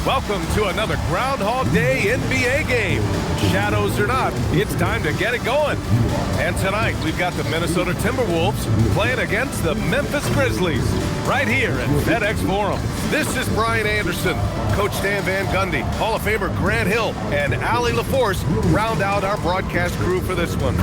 Welcome to another Groundhog Day NBA game. Shadows or not, it's time to get it going. And tonight, we've got the Minnesota Timberwolves playing against the Memphis Grizzlies right here at FedEx Forum. This is Brian Anderson, Coach Dan Van Gundy, Hall of Famer Grant Hill, and Allie LaForce round out our broadcast crew for this one.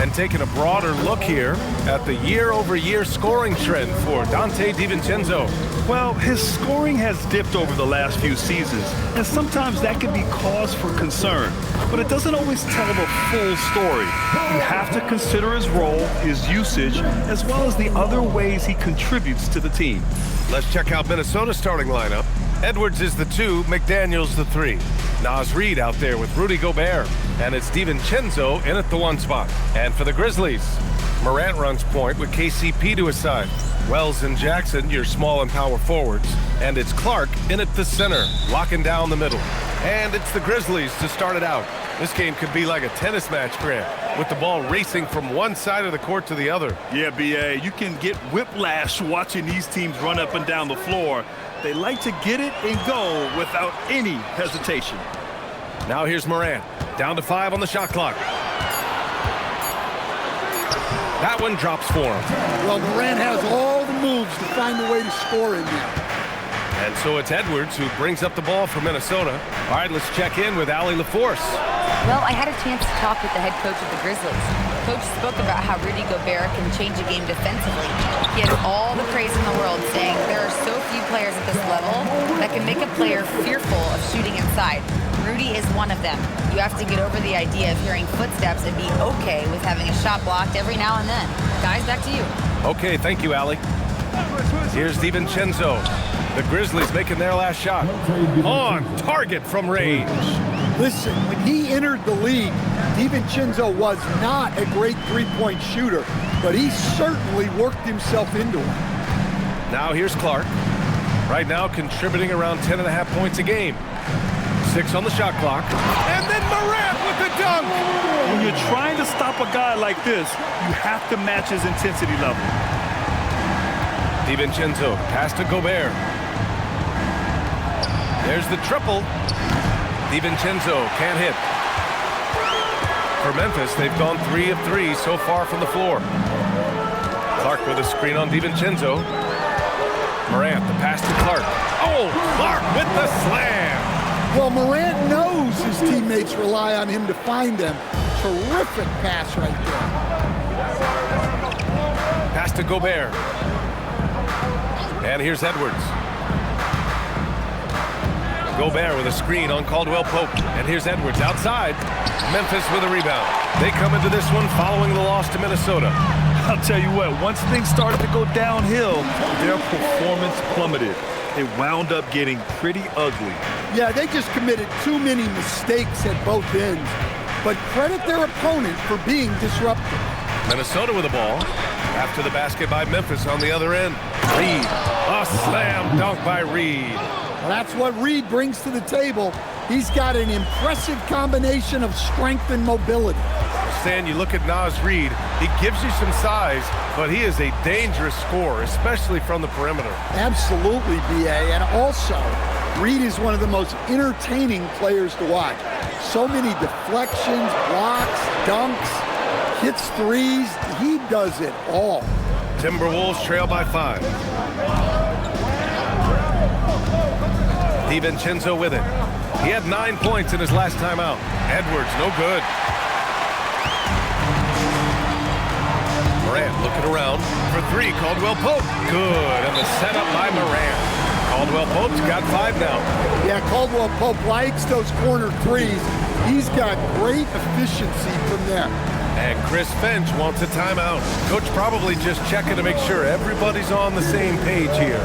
And taking a broader look here at the year-over-year scoring trend for Donte DiVincenzo. Well, his scoring has dipped over the last few seasons, and sometimes that can be cause for concern. But it doesn't always tell the full story. You have to consider his role, his usage, as well as the other ways he contributes to the team. Let's check out Minnesota's starting lineup. Edwards is the 2, McDaniels the 3. Naz Reid out there with Rudy Gobert. And it's DiVincenzo in at the 1 spot. And for the Grizzlies, Morant runs point with KCP to his side. Wells and Jackson, your small and power forwards. And it's Clark in at the center, locking down the middle. And it's the Grizzlies to start it out. This game could be like a tennis match, Grant, with the ball racing from one side of the court to the other. Yeah, B.A., you can get whiplash watching these teams run up and down the floor. They like to get it and go without any hesitation. Now here's Morant, down to 5 on the shot clock. That one drops for him. Well, Morant has all the moves to find a way to score in there. And so it's Edwards who brings up the ball for Minnesota. All right, let's check in with Allie LaForce. Well, I had a chance to talk with the head coach of the Grizzlies. Coach spoke about how Rudy Gobert can change a game defensively. He had all the praise in the world, saying there are so few players at this level that can make a player fearful of shooting inside. Rudy is one of them. You have to get over the idea of hearing footsteps and be okay with having a shot blocked every now and then. Guys, back to you. Okay, thank you, Allie. Here's DiVincenzo. The Grizzlies making their last shot. On target from range. Listen, when he entered the league, DiVincenzo was not a great three-point shooter, but he certainly worked himself into it. Now here's Clark. Right now contributing around 10.5 points a game. 6 on the shot clock. And then Morant with the dunk. When you're trying to stop a guy like this, you have to match his intensity level. DiVincenzo, pass to Gobert. There's the triple. DiVincenzo can't hit. For Memphis, they've gone 3 of 3 so far from the floor. Clark with a screen on DiVincenzo. Morant, the pass to Clark. Oh, Clark with the slam. Well, Morant knows his teammates rely on him to find them. Terrific pass right there. Pass to Gobert. And here's Edwards. Gobert with a screen on Caldwell Pope. And here's Edwards outside. Memphis with a rebound. They come into this one following the loss to Minnesota. I'll tell you what, once things started to go downhill, their performance plummeted. It wound up getting pretty ugly. Yeah, they just committed too many mistakes at both ends. But credit their opponent for being disruptive. Minnesota with the ball. After the basket by Memphis on the other end. Reid. A slam dunk by Reid. Well, that's what Reid brings to the table. He's got an impressive combination of strength and mobility. Stan, you look at Naz Reid, he gives you some size, but he is a dangerous scorer, especially from the perimeter. Absolutely, B.A. And also, Reid is one of the most entertaining players to watch. So many deflections, blocks, dunks, hits threes. He does it all. Timberwolves trail by 5. DiVincenzo with it. He had 9 points in his last time out. Edwards, no good. Morant looking around for 3. Caldwell Pope, good. And the setup by Morant. Caldwell Pope's got 5 now. Yeah, Caldwell Pope likes those corner threes. He's got great efficiency from there. And Chris Finch wants a timeout. Coach probably just checking to make sure everybody's on the same page here.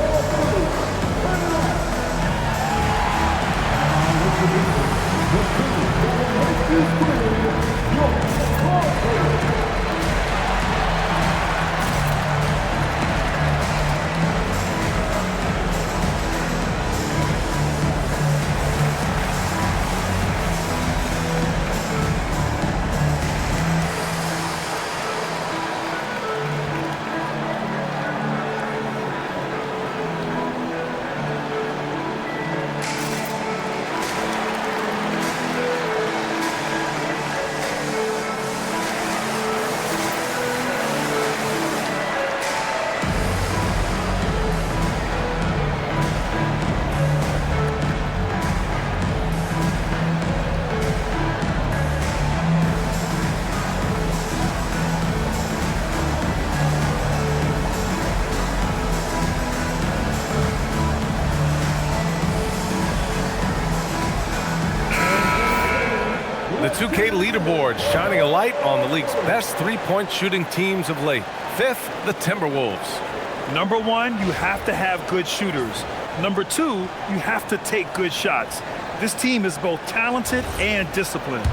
2K leaderboard, shining a light on the league's best three-point shooting teams of late. 5th, the Timberwolves. Number 1, you have to have good shooters. Number 2, you have to take good shots. This team is both talented and disciplined.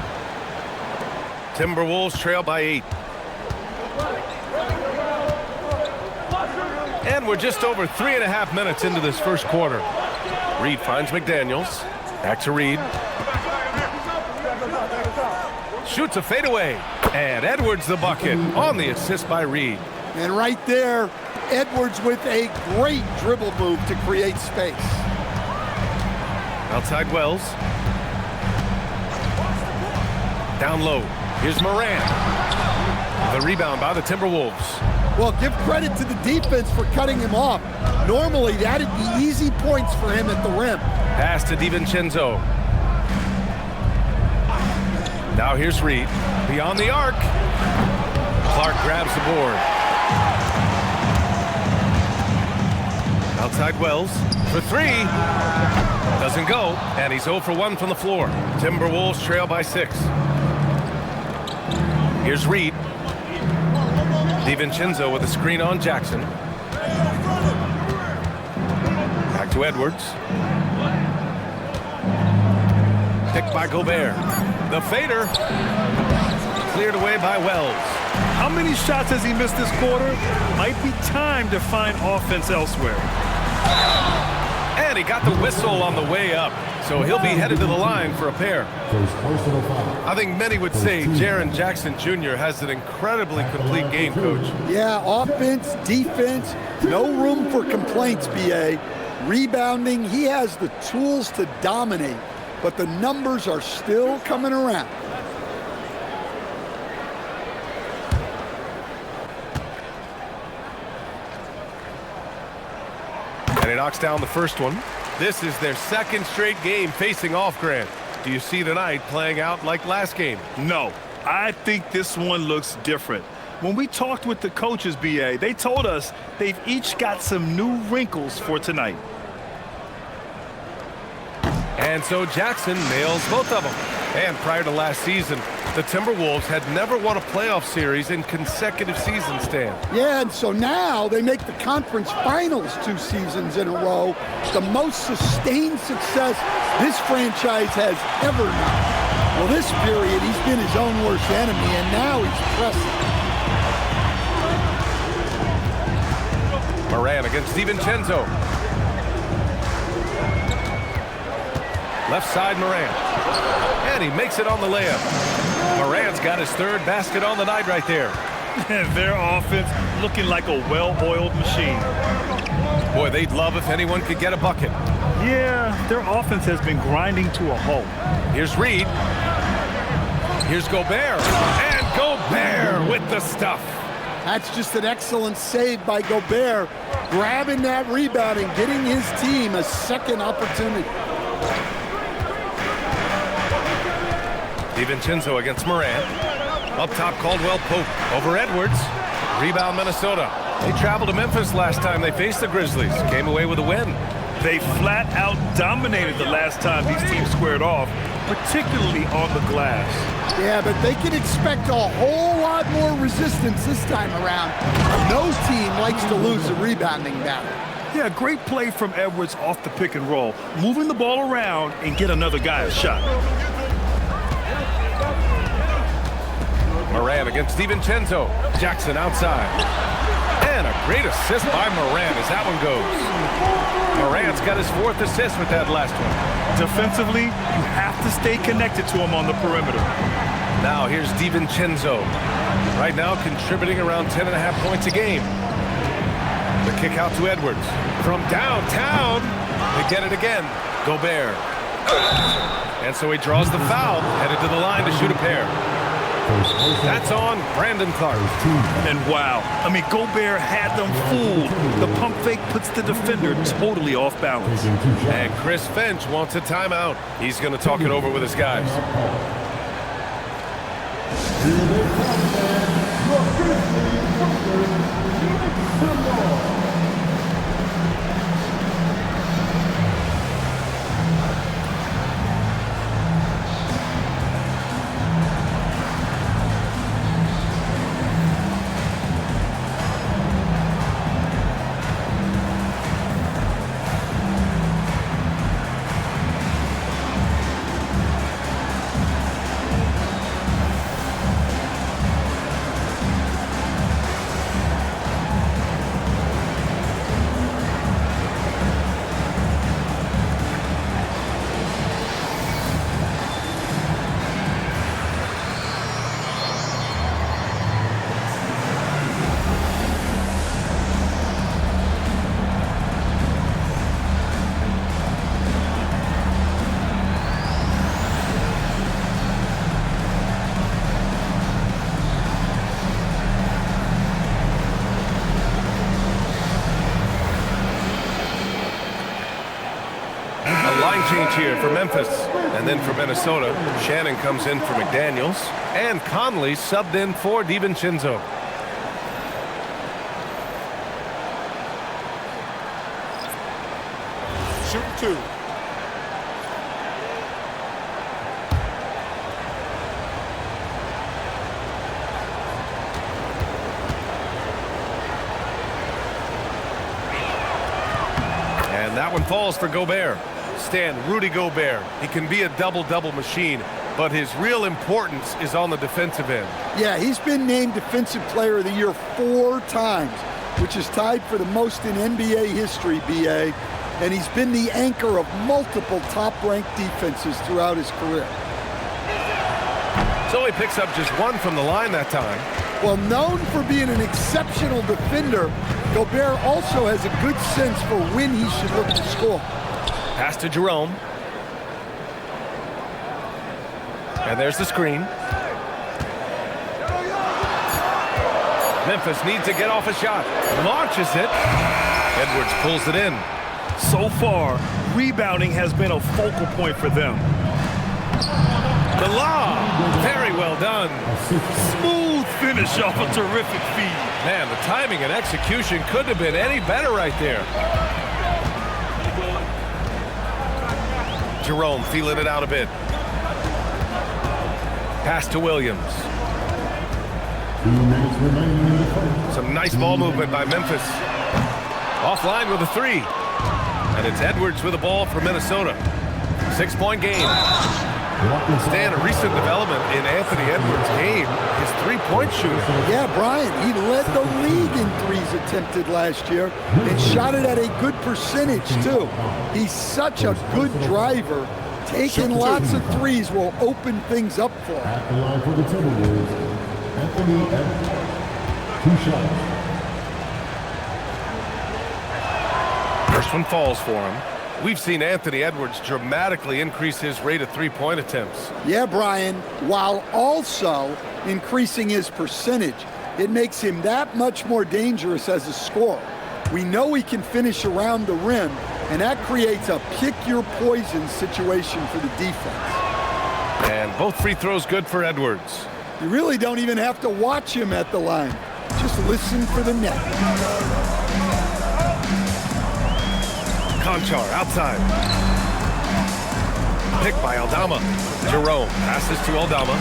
Timberwolves trail by 8. And we're just over 3.5 minutes into this first quarter. Reed finds McDaniels. Back to Reed. Shoots a fadeaway. And Edwards the bucket on the assist by Reed. And right there, Edwards with a great dribble move to create space. Outside Wells. Down low. Here's Moran. The rebound by the Timberwolves. Well, give credit to the defense for cutting him off. Normally, that'd be easy points for him at the rim. Pass to DiVincenzo. Now here's Reed. Beyond the arc. Clark grabs the board. Outside Wells for 3. Doesn't go, and he's 0 for 1 from the floor. Timberwolves trail by 6. Here's Reed. DiVincenzo with a screen on Jackson. Back to Edwards. Picked by Gobert. The fader. Cleared away by Wells. How many shots has he missed this quarter? Might be time to find offense elsewhere. And he got the whistle on the way up, so he'll be headed to the line for a pair. I think many would say Jaren Jackson Jr. has an incredibly complete game, Coach. Yeah, offense, defense, no room for complaints, B.A. Rebounding, he has the tools to dominate, but the numbers are still coming around. And he knocks down the first one. This is their second straight game facing off, Grant. Do you see tonight playing out like last game? No, I think this one looks different. When we talked with the coaches, B.A., they told us they've each got some new wrinkles for tonight. And so Jackson nails both of them. And prior to last season, the Timberwolves had never won a playoff series in consecutive seasons, Stan. Yeah, and so now they make the conference finals 2 seasons in a row. The most sustained success this franchise has ever known. Well, this period, he's been his own worst enemy, and now he's pressing. Moran against DiVincenzo. Left side, Moran. And he makes it on the layup. Moran's got his 3rd basket on the night right there. Their offense looking like a well-oiled machine. Boy, they'd love if anyone could get a bucket. Yeah, their offense has been grinding to a halt. Here's Reed. Here's Gobert. And Gobert with the stuff. That's just an excellent save by Gobert, grabbing that rebound and getting his team a second opportunity. DiVincenzo against Moran. Up top, Caldwell Pope over Edwards. Rebound, Minnesota. They traveled to Memphis last time they faced the Grizzlies. Came away with a win. They flat out dominated the last time these teams squared off, particularly on the glass. Yeah, but they can expect a whole lot more resistance this time around. No team likes to lose a rebounding battle. Yeah, great play from Edwards off the pick and roll, moving the ball around and get another guy a shot. Moran against DiVincenzo. Jackson outside. And a great assist by Moran as that one goes. Moran's got his 4th assist with that last one. Defensively, you have to stay connected to him on the perimeter. Now here's DiVincenzo. Right now contributing around 10.5 points a game. The kick out to Edwards. From downtown, they get it again. Gobert. And so he draws the foul, headed to the line to shoot a pair. That's on Brandon Clark. And wow, I mean, Gobert had them fooled. The pump fake puts the defender totally off balance. And Chris Finch wants a timeout. He's going to talk it over with his guys. Line change here for Memphis. And then for Minnesota, Shannon comes in for McDaniels. And Conley subbed in for DiVincenzo. Shoot 2. And that one falls for Gobert. Stan, Rudy Gobert. He can be a double-double machine, but his real importance is on the defensive end. Yeah, he's been named Defensive Player of the Year 4 times, which is tied for the most in NBA history, BA. And he's been the anchor of multiple top-ranked defenses throughout his career. So he picks up just one from the line that time. Well, known for being an exceptional defender, Gobert also has a good sense for when he should look to score. Pass to Jerome. And there's the screen. Memphis needs to get off a shot. Launches it. Edwards pulls it in. So far, rebounding has been a focal point for them. The lob. Very well done. Smooth finish off a terrific feed. Man, the timing and execution couldn't have been any better right there. Jerome feeling it out a bit. Pass to Williams. Some nice ball movement by Memphis. Offline with a 3. And it's Edwards with the ball for Minnesota. 6-point game. Stan, a recent development in Anthony Edwards' game, his three-point shooting. Yeah, Brian, he led the league in threes attempted last year and shot it at a good percentage, too. He's such a good driver. Taking lots of threes will open things up for him. At the line for the Timberwolves, Anthony Edwards. 2 shots. First one falls for him. We've seen Anthony Edwards dramatically increase his rate of three-point attempts. Yeah, Brian, while also increasing his percentage. It makes him that much more dangerous as a scorer. We know he can finish around the rim, and that creates a pick-your-poison situation for the defense. And both free throws good for Edwards. You really don't even have to watch him at the line. Just listen for the net. Conchar outside. Pick by Aldama. Jerome passes to Aldama.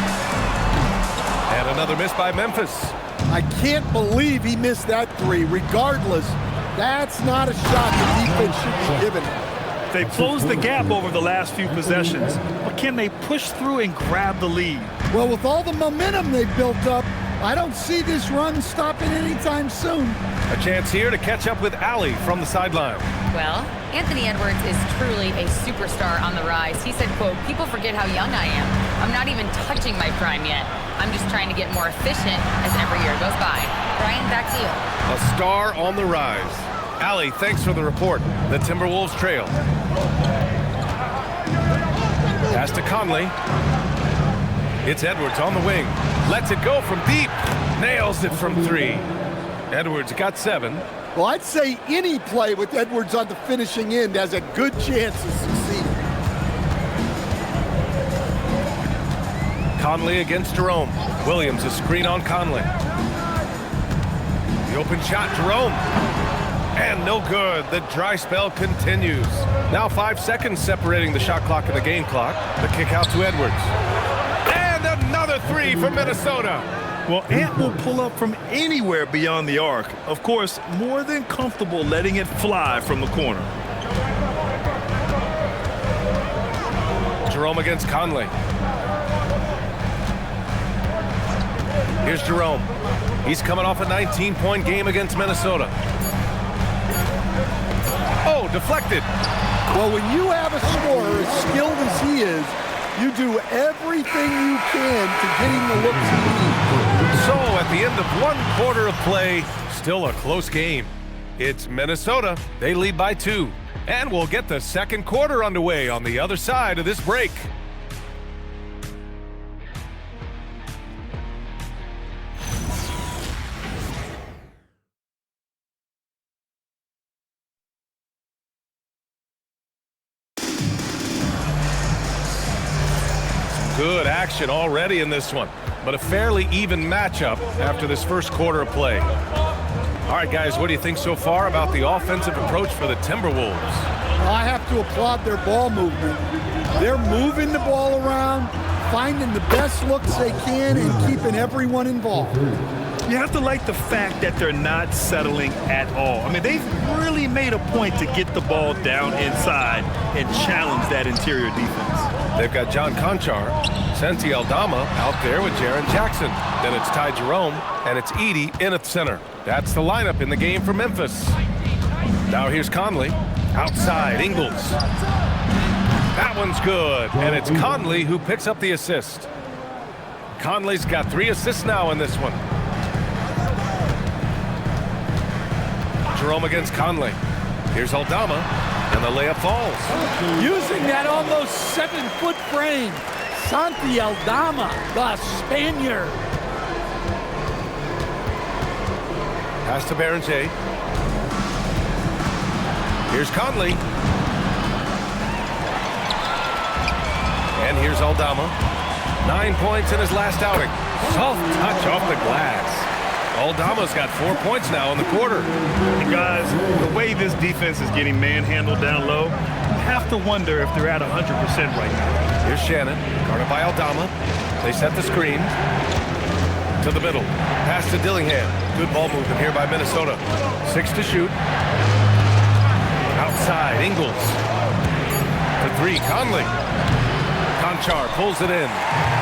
And another miss by Memphis. I can't believe he missed that 3. Regardless, that's not a shot the defense should be giving him. They've closed the gap over the last few possessions, but can they push through and grab the lead? Well, with all the momentum they've built up, I don't see this run stopping anytime soon. A chance here to catch up with Allie from the sideline. Well, Anthony Edwards is truly a superstar on the rise. He said, quote, "People forget how young I am. I'm not even touching my prime yet. I'm just trying to get more efficient as every year goes by." Brian, back to you. A star on the rise. Allie, thanks for the report. The Timberwolves trail. Pass to Conley. It's Edwards on the wing. Lets it go from deep. Nails it from 3. Edwards got 7. Well, I'd say any play with Edwards on the finishing end has a good chance of succeeding. Conley against Jerome. Williams a screen on Conley. The open shot, Jerome. And no good. The dry spell continues. Now 5 seconds separating the shot clock and the game clock. The kick out to Edwards. And another 3 for Minnesota. Well, Ant will pull up from anywhere beyond the arc. Of course, more than comfortable letting it fly from the corner. Jerome against Conley. Here's Jerome. He's coming off a 19-point game against Minnesota. Oh, deflected. Well, when you have a scorer as skilled as he is, you do everything you can to get him the looks he needs. So at the end of 1 quarter of play, still a close game. It's Minnesota. They lead by 2. And we'll get the second quarter underway on the other side of this break. action already in this one, but a fairly even matchup after this first quarter of play. All right, guys, what do you think so far about the offensive approach for the Timberwolves? Well, I have to applaud their ball movement. They're moving the ball around, finding the best looks they can, and keeping everyone involved. You have to like the fact that they're not settling at all. I mean, they've really made a point to get the ball down inside and challenge that interior defense. They've got John Conchar, Santi Aldama out there with Jaren Jackson. Then it's Ty Jerome, and it's Edey in at center. That's the lineup in the game for Memphis. Now here's Conley. Outside, Ingles. That one's good, and it's Conley who picks up the assist. Conley's got 3 assists now in this one. Jerome against Conley. Here's Aldama, and the layup falls. Using that almost 7-foot frame, Santi Aldama, the Spaniard. Pass to Berenger. Here's Conley. And here's Aldama. 9 points in his last outing. Soft touch off the glass. Aldama's got 4 points now in the quarter. And guys, the way this defense is getting manhandled down low, you have to wonder if they're at 100% right now. Here's Shannon, guarded by Aldama. They set the screen. To the middle. Pass to Dillingham. Good ball movement here by Minnesota. 6 to shoot. Outside, Ingles. To 3, Conley. Conchar pulls it in.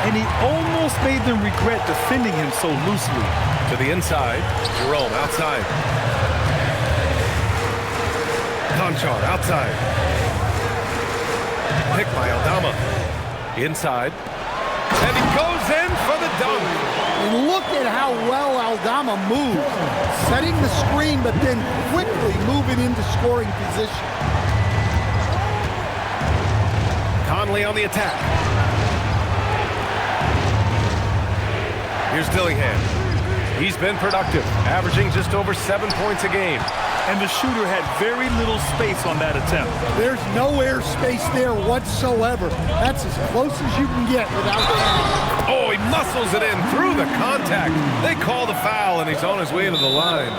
And he almost made them regret defending him so loosely. To the inside, Jerome outside. Conchar outside. Picked by Aldama. Inside. And he goes in for the dunk. And look at how well Aldama moves, setting the screen, but then quickly moving into scoring position. Conley on the attack. Here's Dillingham. He's been productive, averaging just over 7 points a game. And the shooter had very little space on that attempt. There's no air space there whatsoever. That's as close as you can get without that. Oh, he muscles it in through the contact. They call the foul, and he's on his way to the line.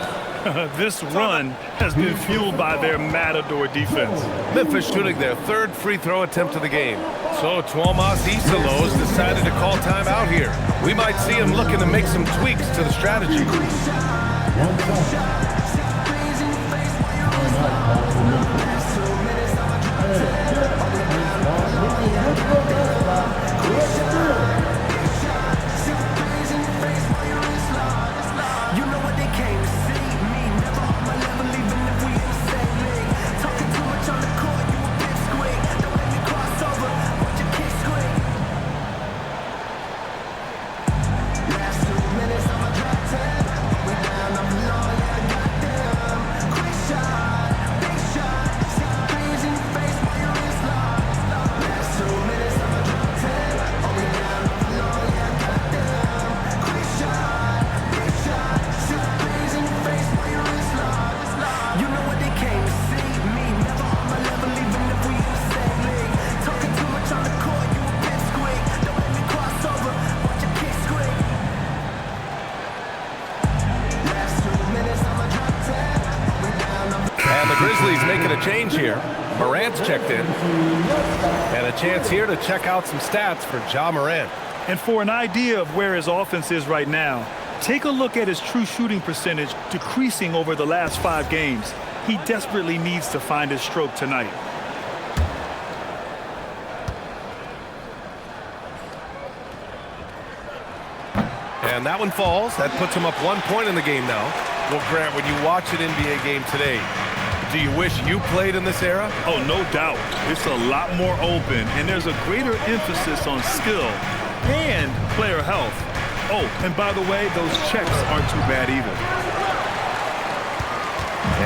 This run has been fueled by their matador defense. Memphis shooting their 3rd free throw attempt of the game. So Tuomas Isalos decided to call timeout here. We might see him looking to make some tweaks to the strategy. Grizzlies making a change here. Morant's checked in. And a chance here to check out some stats for Ja Morant. And for an idea of where his offense is right now, take a look at his true shooting percentage decreasing over the last 5 games. He desperately needs to find his stroke tonight. And that one falls. That puts him up 1 point in the game now. Well, Grant, when you watch an NBA game today, do you wish you played in this era? Oh, no doubt. It's a lot more open, and there's a greater emphasis on skill and player health. Oh, and by the way, those checks aren't too bad either.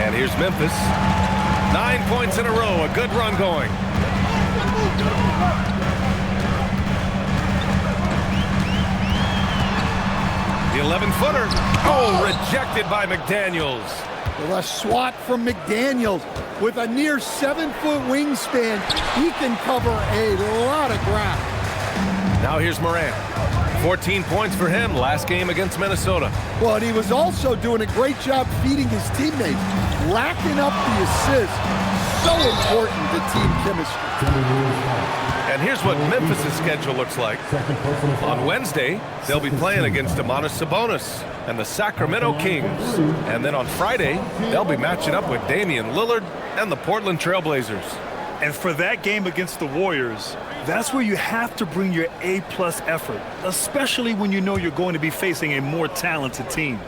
And here's Memphis. 9 points in a row. A good run going. The 11-footer. Oh, rejected by McDaniels. Well, a swat from McDaniels. With a near 7-foot wingspan, he can cover a lot of ground. Now here's Morant. 14 points for him last game against Minnesota. Well, and he was also doing a great job feeding his teammates, racking up the assists. So important to team chemistry. And here's what Memphis' schedule looks like. On Wednesday, they'll be playing against Domantas Sabonis and the Sacramento Kings. And then on Friday, they'll be matching up with Damian Lillard and the Portland Trailblazers. And for that game against the Warriors, that's where you have to bring your A-plus effort, especially when you know you're going to be facing a more talented team.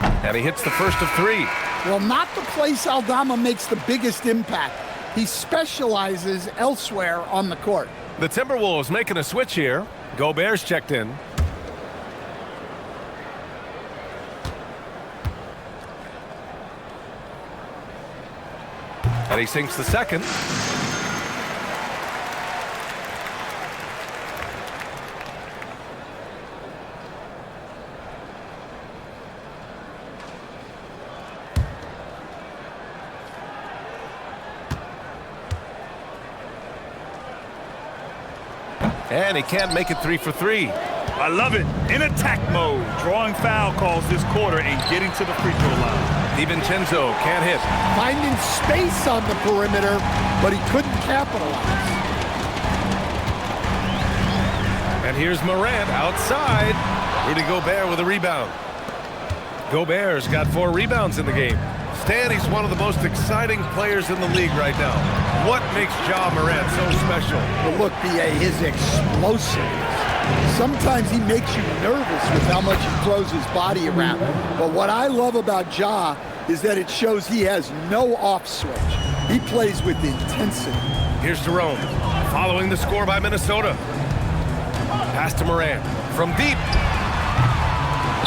And he hits the first of 3. Well, not the place Aldama makes the biggest impact. He specializes elsewhere on the court. The Timberwolves making a switch here. Gobert's checked in. And he sinks the second. And he can't make it 3 for 3. I love it. In attack mode, drawing foul calls this quarter and getting to the free throw line. DiVincenzo can't hit. Finding space on the perimeter, but he couldn't capitalize. And here's Morant outside. Rudy Gobert with a rebound. Gobert's got 4 rebounds in the game. Stan, he's one of the most exciting players in the league right now. What makes Ja Morant so special? Well, look, B.A., his explosiveness. Sometimes he makes you nervous with how much he throws his body around. But what I love about Ja is that it shows he has no off switch. He plays with intensity. Here's Jerome, following the score by Minnesota. Pass to Morant from deep.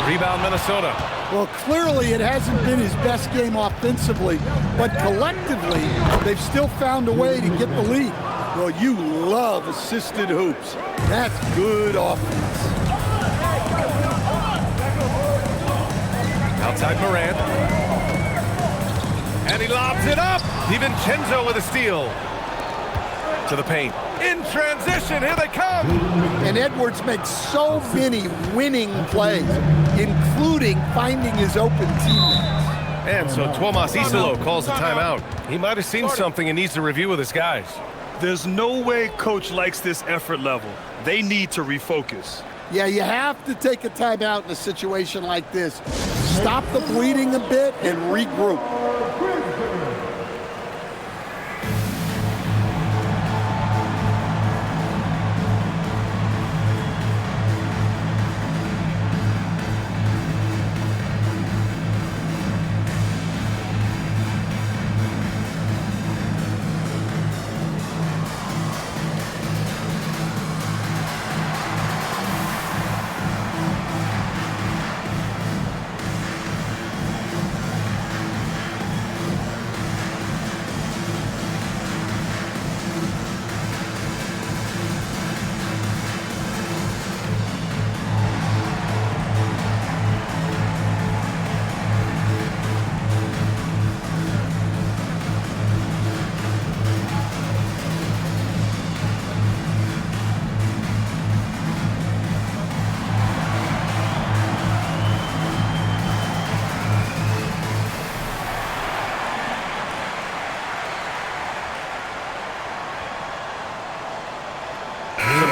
Rebound Minnesota. Well, clearly it hasn't been his best game offensively, but collectively, they've still found a way to get the lead. Well, you love assisted hoops. That's good offense. Outside Morant. And he lobs it up. DiVincenzo with a steal. To the paint. In transition, here they come. And Edwards makes so many winning plays, including finding his open teammates. And so Tuomas Isalo calls a timeout. He might have seen something and needs to review with his guys. There's no way coach likes this effort level. They need to refocus. Yeah, you have to take a timeout in a situation like this. Stop the bleeding a bit and regroup.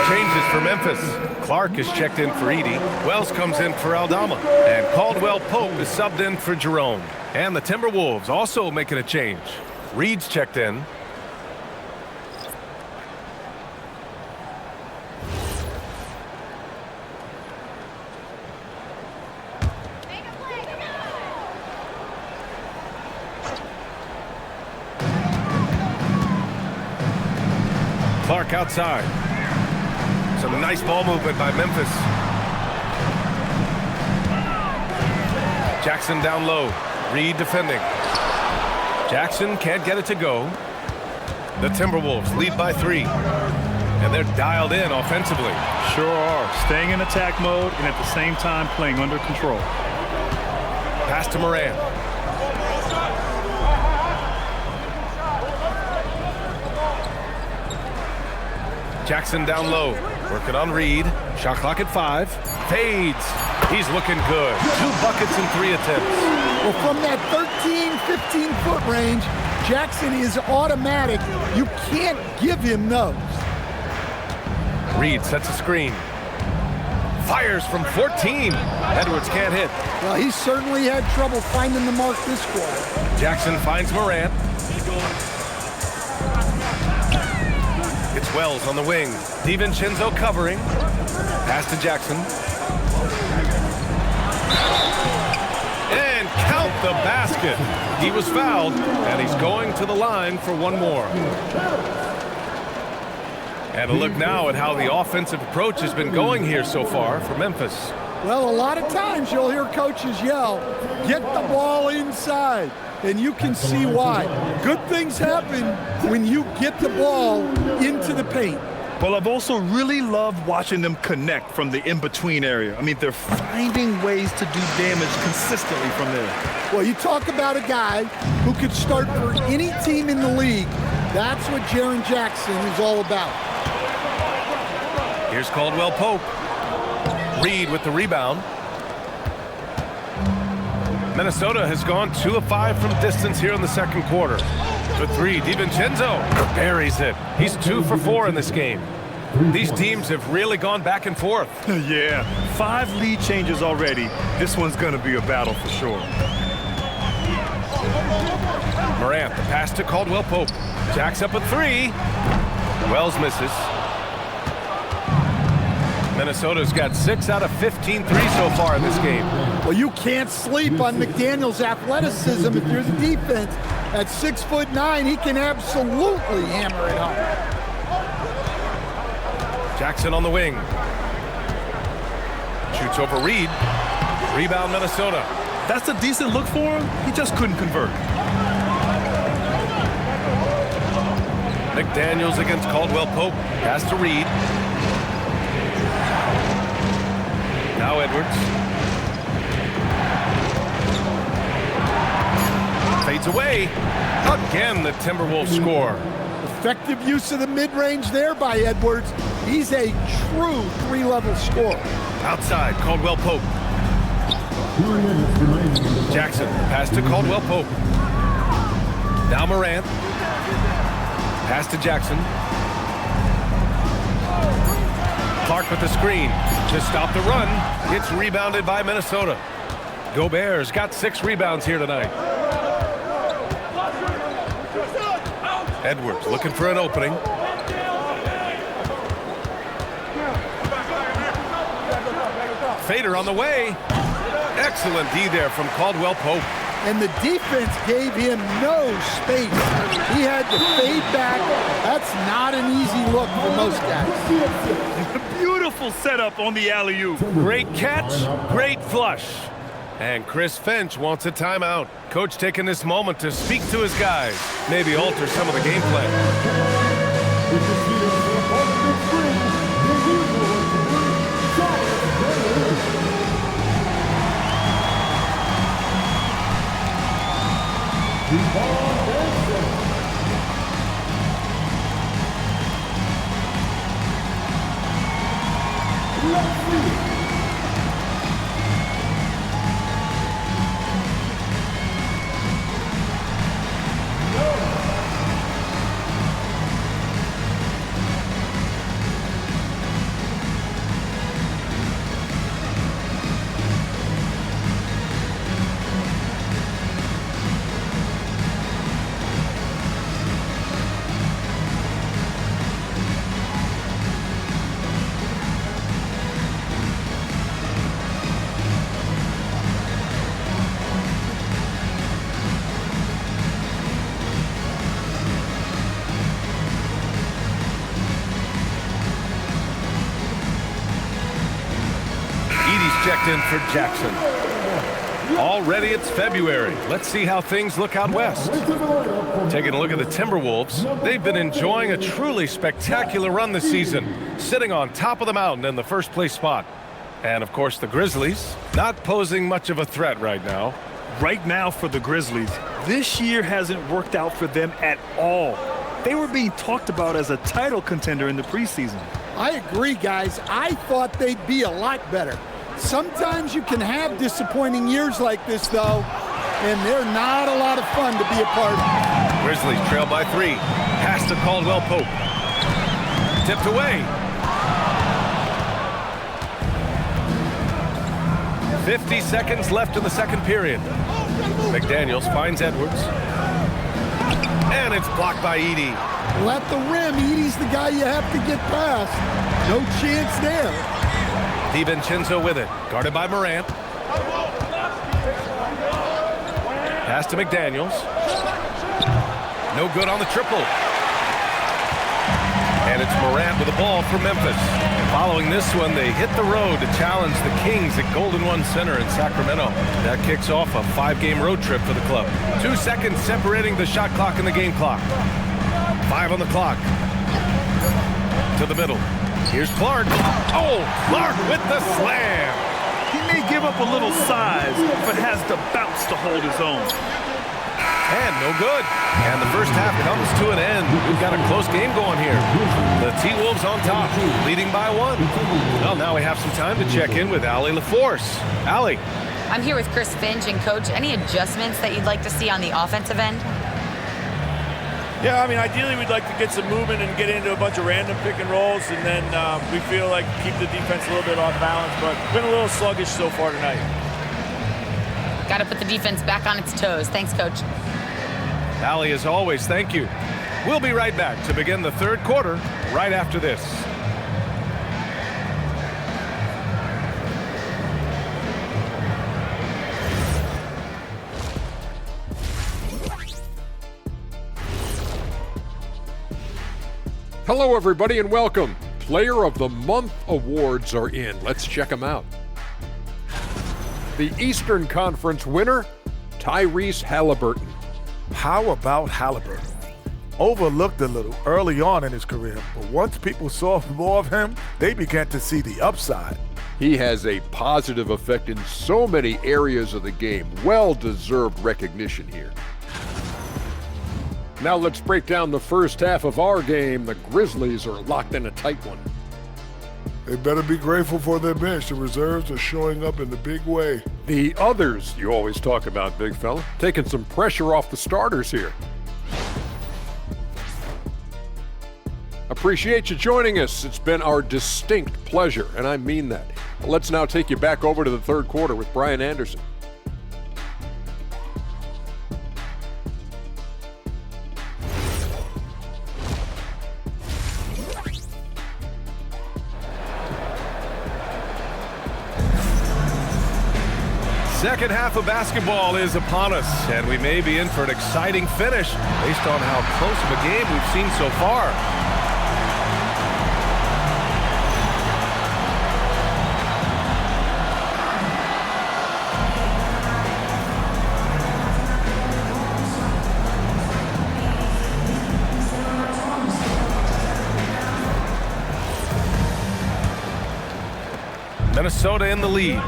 Changes for Memphis. Clark is checked in for Edey. Wells comes in for Aldama. And Caldwell Pope is subbed in for Jerome. And the Timberwolves also making a change. Reed's checked in. Clark outside. Some nice ball movement by Memphis. Jackson down low. Reed defending. Jackson can't get it to go. The Timberwolves lead by 3. And they're dialed in offensively. Sure are. Staying in attack mode and at the same time playing under control. Pass to Morant. Jackson down low, working on Reed. Shot clock at 5. Fades. He's looking good. 2 buckets in 3 attempts. Well, from that 13, 15-foot range, Jackson is automatic. You can't give him those. Reed sets a screen. Fires from 14. Edwards can't hit. Well, he certainly had trouble finding the mark this quarter. Jackson finds Morant. It's Wells on the wing. DiVincenzo covering. Pass to Jackson. And count the basket. He was fouled, and he's going to the line for one more. And a look now at how the offensive approach has been going here so far for Memphis. Well, a lot of times you'll hear coaches yell, get the ball inside, and you can see why. Good things happen when you get the ball into the paint. Well, I've also really loved watching them connect from the in-between area. I mean, they're finding ways to do damage consistently from there. Well, you talk about a guy who could start for any team in the league. That's what Jaren Jackson is all about. Here's Caldwell Pope. Reed with the rebound. Minnesota has gone 2 of 5 from distance here in the second quarter. For 3, DiVincenzo buries it. He's 2 for 4 in this game. These teams have really gone back and forth. Yeah, 5 lead changes already. This one's going to be a battle for sure. Morant, the pass to Caldwell Pope. Jacks up a 3. Wells misses. Minnesota's got 6 out of 15 threes so far in this game. Well, you can't sleep on McDaniel's athleticism if you're the defense. At 6'9", he can absolutely hammer it home. Jackson on the wing. Shoots over Reed. Rebound Minnesota. That's a decent look for him. He just couldn't convert. McDaniels against Caldwell Pope. Pass to Reed. Now Edwards. Fades away. Again, the Timberwolves score. Effective use of the mid-range there by Edwards. He's a true 3-level scorer. Outside, Caldwell Pope. Jackson, pass to Caldwell Pope. Now Morant. Pass to Jackson. Clark with the screen to stop the run. It's rebounded by Minnesota. Gobert's got 6 rebounds here tonight. Edwards looking for an opening. Fader on the way. Excellent D there from Caldwell Pope. And the defense gave him no space. He had to fade back. That's not an easy look for most guys. Beautiful setup on the alley-oop. Great catch, great flush. And Chris Finch wants a timeout. Coach taking this moment to speak to his guys, maybe alter some of the game plan. Checked in for Jackson. Already it's February. Let's see how things look out west. Taking a look at the Timberwolves, they've been enjoying a truly spectacular run this season, sitting on top of the mountain in the first place spot. And of course the Grizzlies, not posing much of a threat right now. Right now for the Grizzlies, this year hasn't worked out for them at all. They were being talked about as a title contender in the preseason. I agree, guys. I thought they'd be a lot better. Sometimes you can have disappointing years like this, though, and they're not a lot of fun to be a part of. Grizzlies trail by 3. Pass to Caldwell Pope. Tipped away. 50 seconds left in the second period. McDaniels finds Edwards. And it's blocked by Edey. Well, at the rim, Edey's the guy you have to get past. No chance there. DiVincenzo with it. Guarded by Morant. Pass to McDaniels. No good on the triple. And it's Morant with the ball for Memphis. Following this one, they hit the road to challenge the Kings at Golden One Center in Sacramento. That kicks off a 5-game road trip for the club. 2 seconds separating the shot clock and the game clock. 5 on the clock. To the middle. Here's Clark. Oh, Clark with the slam. He may give up a little size, but has the bounce to hold his own. And no good. And the first half comes to an end. We've got a close game going here. The T-Wolves on top, leading by 1. Well, now we have some time to check in with Allie LaForce. Allie. I'm here with Chris Finch. And, Coach, any adjustments that you'd like to see on the offensive end? Yeah, I mean, ideally we'd like to get some movement and get into a bunch of random pick and rolls, and then we feel like keep the defense a little bit off balance, but been a little sluggish so far tonight. Got to put the defense back on its toes. Thanks, Coach. Allie, as always, thank you. We'll be right back to begin the third quarter right after this. Hello, everybody, and welcome. Player of the Month awards are in. Let's check them out. The Eastern Conference winner, Tyrese Halliburton. How about Halliburton? Overlooked a little early on in his career, but once people saw more of him, they began to see the upside. He has a positive effect in so many areas of the game. Well-deserved recognition here. Now let's break down the first half of our game. The Grizzlies are locked in a tight one. They better be grateful for their bench. The reserves are showing up in the big way. The others you always talk about, big fella, taking some pressure off the starters here. Appreciate you joining us. It's been our distinct pleasure, and I mean that. Let's now take you back over to the third quarter with Brian Anderson. Second half of basketball is upon us, and we may be in for an exciting finish based on how close of a game we've seen so far. Minnesota in the lead.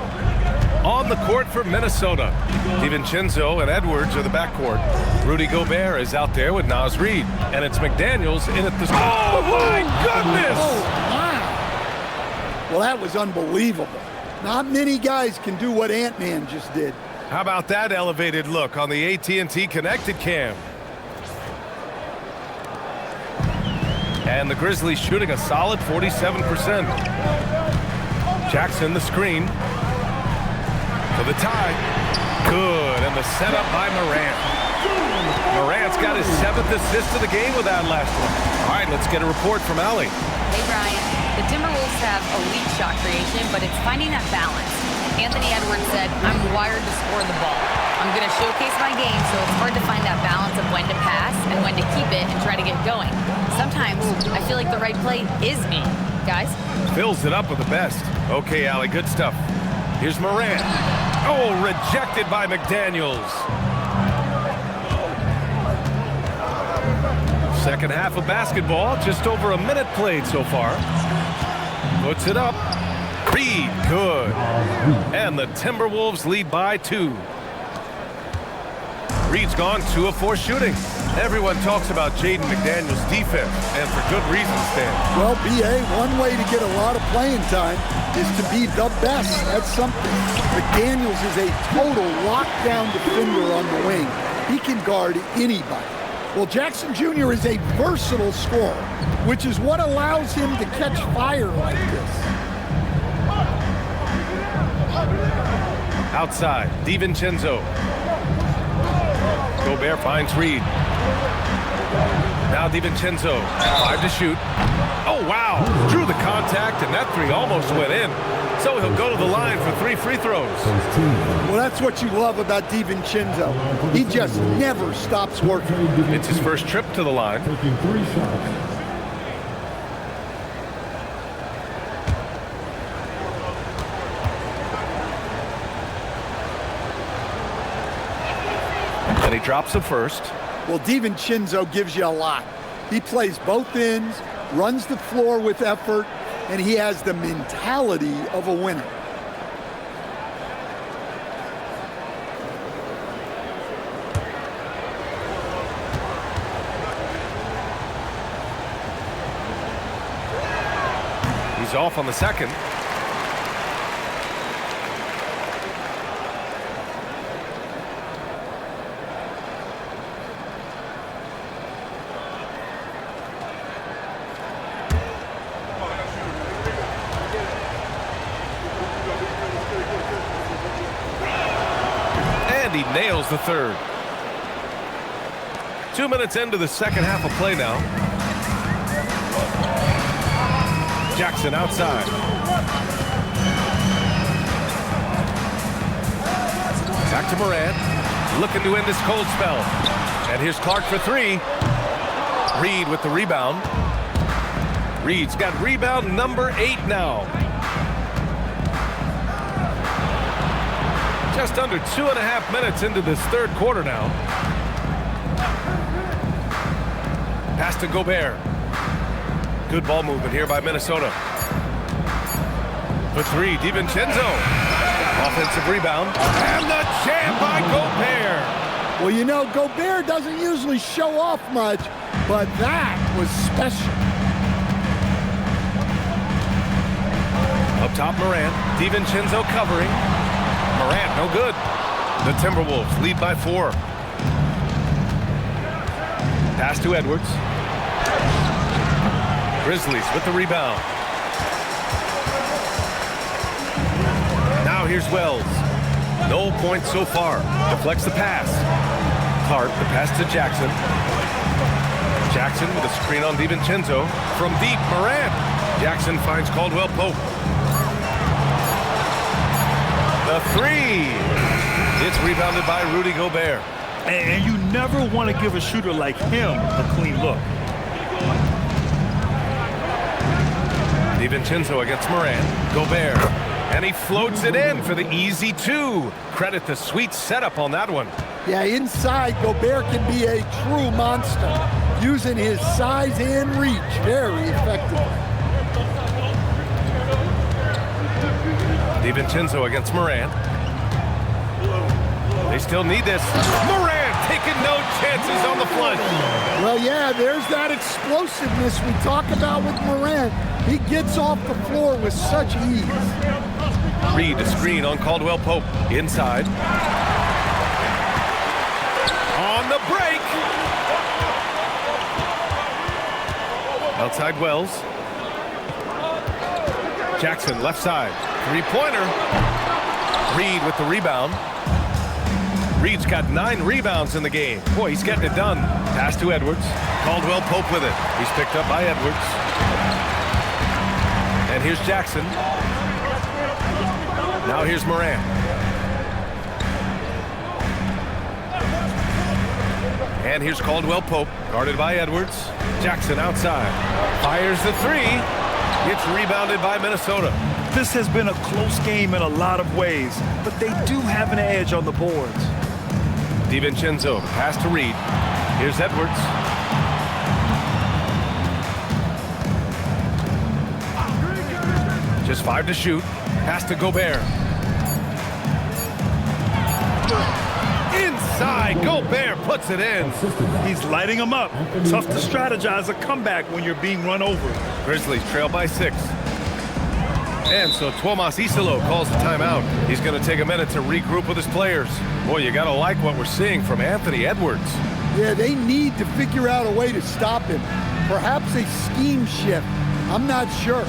On the court for Minnesota, DiVincenzo and Edwards are the backcourt. Rudy Gobert is out there with Naz Reid, and it's McDaniels in at the... Oh, my goodness! Oh, wow. Well, that was unbelievable. Not many guys can do what Ant-Man just did. How about that elevated look on the AT&T Connected Cam? And the Grizzlies shooting a solid 47%. Jackson the screen. For the tie. Good, and the setup by Morant. Morant's got his 7th assist of the game with that last one. All right, let's get a report from Allie. Hey, Brian. The Timberwolves have elite shot creation, but it's finding that balance. Anthony Edwards said, I'm wired to score the ball. I'm going to showcase my game, so it's hard to find that balance of when to pass and when to keep it and try to get going. Sometimes I feel like the right play is me. Guys? Fills it up with the best. Okay, Allie, good stuff. Here's Morant. Oh, rejected by McDaniels. Second half of basketball, just over a minute played so far. Puts it up. Reid, good. And the Timberwolves lead by 2. Reid's gone 2 of 4 shooting. Everyone talks about Jaden McDaniels' defense, and for good reason, Stan. Well, BA, one way to get a lot of playing time is to be the best at something. McDaniels is a total lockdown defender on the wing. He can guard anybody. Well, Jackson Jr. is a versatile scorer, which is what allows him to catch fire like this. Outside, DiVincenzo. Gobert finds Reed. Now DiVincenzo, 5 to shoot. Oh, wow, drew the contact, and that three almost went in. So he'll go to the line for 3 free throws. Well, that's what you love about DiVincenzo. He just never stops working. It's his first trip to the line. Taking 3 shots. And he drops the first. Well, DiVincenzo gives you a lot. He plays both ends, runs the floor with effort, and he has the mentality of a winner. He's off on the second. He nails the third. 2 minutes into the second half of play now. Jackson outside. Back to Morant. Looking to end this cold spell. And here's Clark for 3. Reed with the rebound. Reed's got rebound number 8 now. Just under 2.5 minutes into this third quarter now. Pass to Gobert. Good ball movement here by Minnesota. For 3, DiVincenzo. Offensive rebound. And the jam by Gobert. Well, you know, Gobert doesn't usually show off much, but that was special. Up top, Morant. DiVincenzo covering. Morant, no good. The Timberwolves lead by 4. Pass to Edwards. Grizzlies with the rebound. Now here's Wells. No points so far. Deflects the pass. Clark, the pass to Jackson. Jackson with a screen on DiVincenzo. From deep, Morant. Jackson finds Caldwell Pope. The 3. It's rebounded by Rudy Gobert. And you never want to give a shooter like him a clean look. DiVincenzo against Morant. Gobert. And he floats it in for the easy 2. Credit the sweet setup on that one. Yeah, inside, Gobert can be a true monster, using his size and reach very effectively. DiVincenzo against Morant. They still need this. Morant taking no chances on the flush. Well, yeah, there's that explosiveness we talk about with Morant. He gets off the floor with such ease. Reed, a screen on Caldwell Pope. Inside. On the break. Outside Wells. Jackson, left side. 3-pointer. Reed with the rebound. Reed's got 9 rebounds in the game. Boy, he's getting it done. Pass to Edwards. Caldwell Pope with it. He's picked up by Edwards. And here's Jackson. Now here's Morant. And here's Caldwell Pope, guarded by Edwards. Jackson outside. Fires the 3. It's rebounded by Minnesota. This has been a close game in a lot of ways, but they do have an edge on the boards. DiVincenzo, pass to Reed. Here's Edwards. Just 5 to shoot. Pass to Gobert. Inside. side. Gobert puts it in. He's lighting them up. Tough to strategize a comeback when you're being run over. Grizzlies trail by 6. And so Tuomas Isalo calls the timeout. He's going to take a minute to regroup with his players. Boy, you got to like what we're seeing from Anthony Edwards. Yeah, they need to figure out a way to stop him. Perhaps a scheme shift. I'm not sure.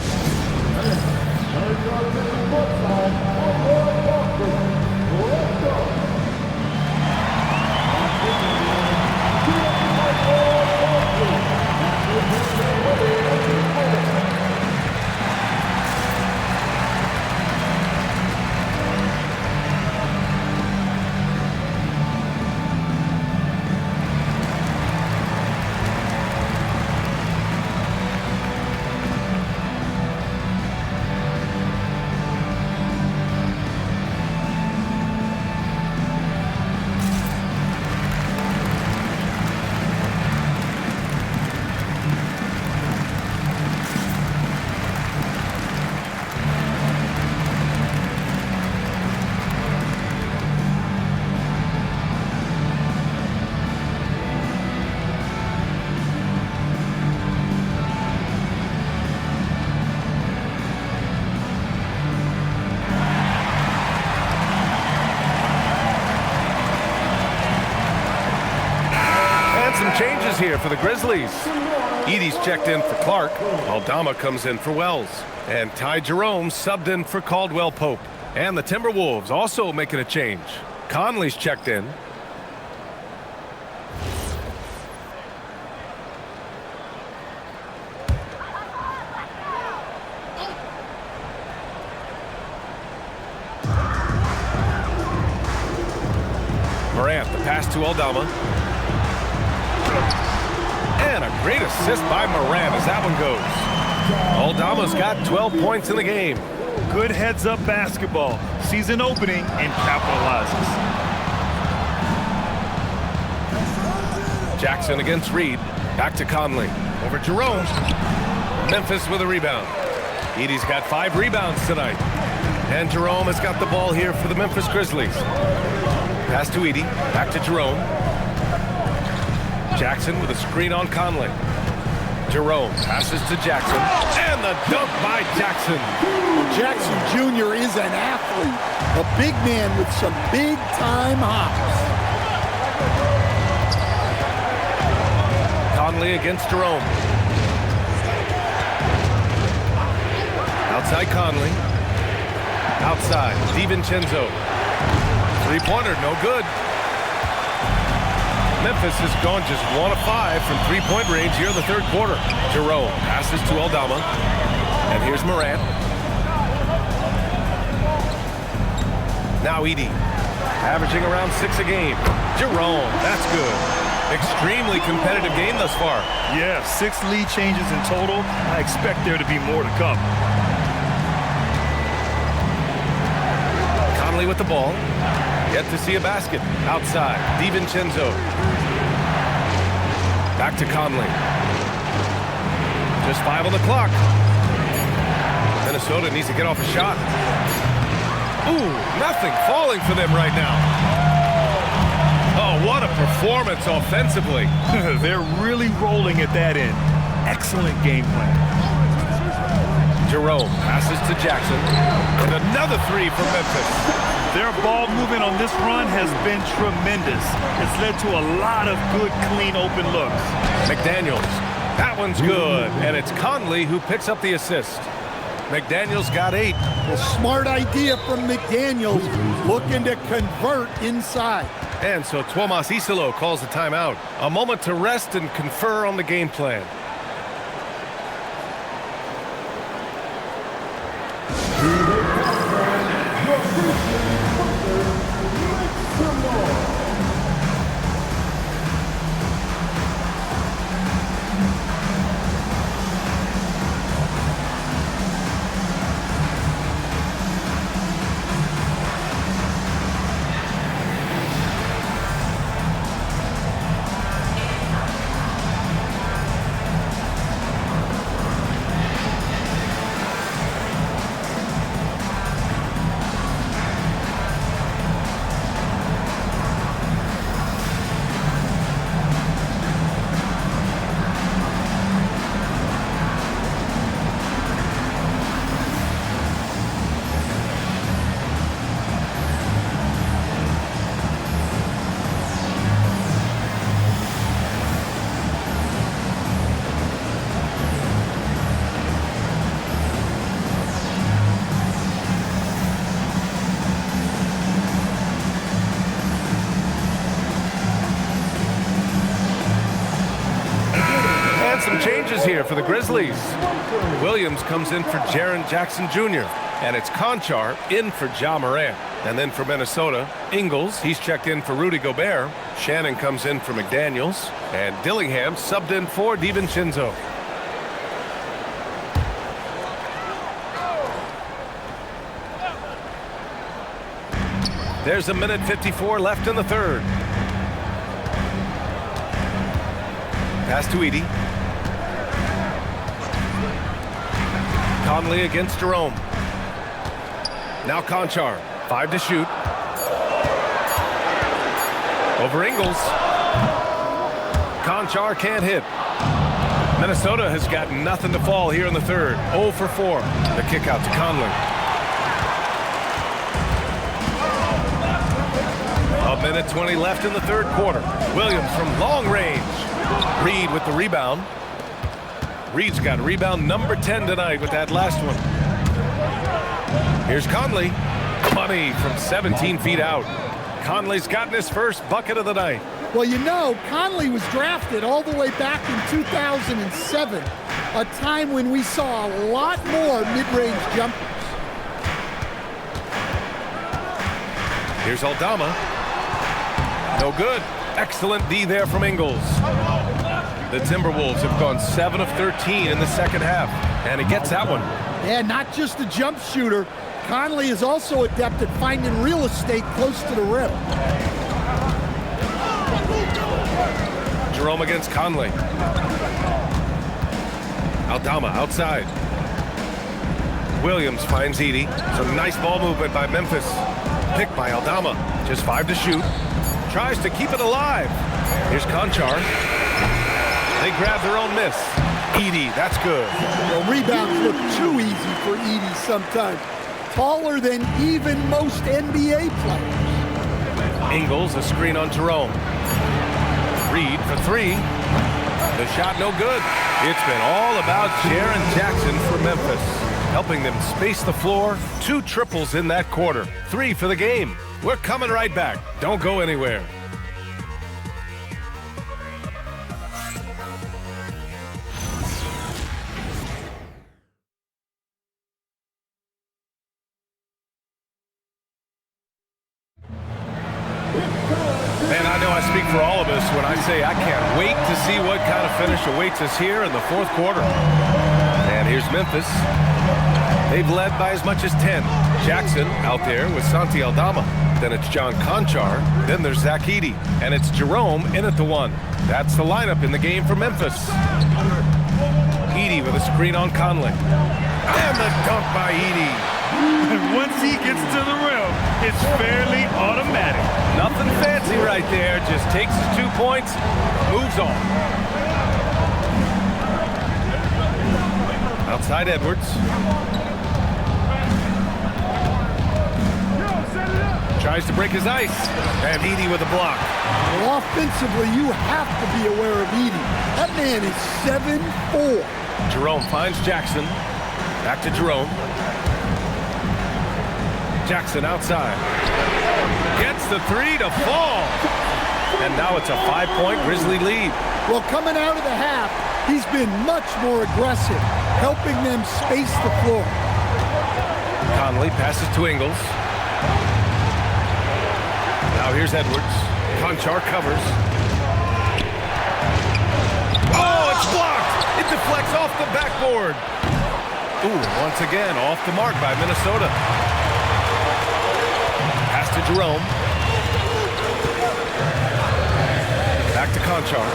Changes here for the Grizzlies. Edie's checked in for Clark. Aldama comes in for Wells. And Ty Jerome subbed in for Caldwell Pope. And the Timberwolves also making a change. Conley's checked in. Morant, the pass to Aldama. And a great assist by Morant as that one goes. Aldama's got 12 points in the game. Good heads-up basketball. Sees an opening and capitalizes. Jackson against Reed. Back to Conley. Over Jerome. Memphis with a rebound. Edie's got 5 rebounds tonight. And Jerome has got the ball here for the Memphis Grizzlies. Pass to Edie. Back to Jerome. Jackson with a screen on Conley. Jerome passes to Jackson. And the dunk by Jackson. Jackson Jr. is an athlete. A big man with some big-time hops. Conley against Jerome. Outside Conley. Outside, DiVincenzo. Three-pointer, no good. Memphis has gone just 1 of 5 from three-point range here in the third quarter. Jerome passes to Aldama. And here's Morant. Now Edie, averaging around 6 a game. Jerome, that's good. Extremely competitive game thus far. Yeah, 6 lead changes in total. I expect there to be more to come. Conley with the ball. Yet to see a basket. Outside, DiVincenzo. Back to Conley. Just 5 on the clock. Minnesota needs to get off a shot. Ooh, nothing falling for them right now. Oh, what a performance offensively. They're really rolling at that end. Excellent game plan. Jerome passes to Jackson. And another 3 for Memphis. Their ball movement on this run has been tremendous. It's led to a lot of good, clean, open looks. McDaniels. That one's good. And it's Conley who picks up the assist. McDaniels got 8. A smart idea from McDaniels, looking to convert inside. And so Tuomas Isalo calls the timeout. A moment to rest and confer on the game plan. some changes here for the Grizzlies. Williams comes in for Jaren Jackson Jr. And it's Conchar in for Ja Morant. And then for Minnesota, Ingles, he's checked in for Rudy Gobert. Shannon comes in for McDaniels. And Dillingham subbed in for DiVincenzo. There's a minute 54 left in the third. Pass to Edey. Conley against Jerome. Now Conchar, 5 to shoot. Over Ingles. Conchar can't hit. Minnesota has got nothing to fall here in the third. 0 for 4. The kick out to Conley. A minute 20 left in the third quarter. Williams from long range. Reed with the rebound. Reed's got rebound number 10 tonight with that last one. Here's Conley. Money from 17 feet out. Conley's gotten his first bucket of the night. Well, you know, Conley was drafted all the way back in 2007, a time when we saw a lot more mid-range jumpers. Here's Aldama. No good. Excellent D there from Ingles. The Timberwolves have gone 7 of 13 in the second half, and he gets that one. Yeah, not just a jump shooter. Conley is also adept at finding real estate close to the rim. Jerome against Conley. Aldama outside. Williams finds Edey. Some nice ball movement by Memphis. Picked by Aldama. Just 5 to shoot. Tries to keep it alive. Here's Conchar. They grab their own miss. Edey, that's good. The rebounds look too easy for Edey sometimes. Taller than even most NBA players. Ingles, a screen on Jerome. Reed for 3. The shot no good. It's been all about Jaren Jackson for Memphis, helping them space the floor. 2 triples in that quarter. 3 for the game. We're coming right back. Don't go anywhere. Man, I know I speak for all of us when I say I can't wait to see what kind of finish awaits us here in the fourth quarter. And here's Memphis. They've led by as much as 10. Jackson out there with Santi Aldama. Then it's John Conchar. Then there's Zach Edey. And it's Jerome in at the 1. That's the lineup in the game for Memphis. Edey with a screen on Conley. And the dunk by Edey. And once he gets to the rim, it's fairly automatic. Nothing fancy right there. Just takes his 2 points, moves on. Outside Edwards. Tries to break his ice. And Edey with a block. Well, offensively, you have to be aware of Edey. That man is 7'4". Jerome finds Jackson. Back to Jerome. Jackson outside. Gets the 3 to fall. And now it's a 5-point Grizzly lead. Well, coming out of the half, he's been much more aggressive, helping them space the floor. Conley passes to Ingles. Now here's Edwards. Conchar covers. Oh, it's blocked. It deflects off the backboard. Ooh, once again, off the mark by Minnesota. Pass to Jerome. Back to Conchar.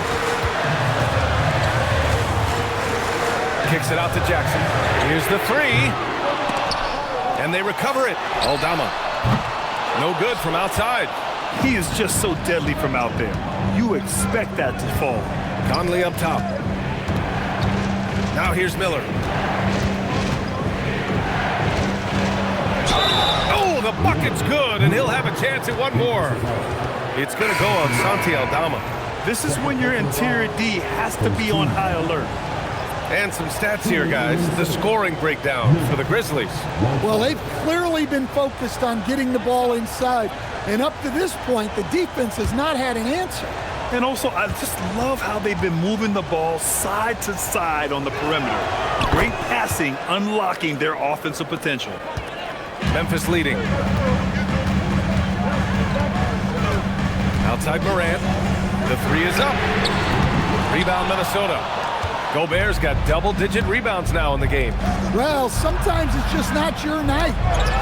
Kicks it out to Jackson. Here's the 3. And they recover it. Aldama. No good from outside. He is just so deadly from out there. You expect that to fall. Conley up top. Now here's Miller. Oh, the bucket's good, and he'll have a chance at one more. It's going to go on Santi Aldama. This is when your interior D has to be on high alert. And some stats here, guys. The scoring breakdown for the Grizzlies. Well, they've clearly been focused on getting the ball inside. And up to this point, the defense has not had an answer. And also, I just love how they've been moving the ball side to side on the perimeter. Great passing, unlocking their offensive potential. Memphis leading. Outside Morant. The three is up. Rebound Minnesota. Gobert's got double-digit rebounds now in the game. Well, sometimes it's just not your night.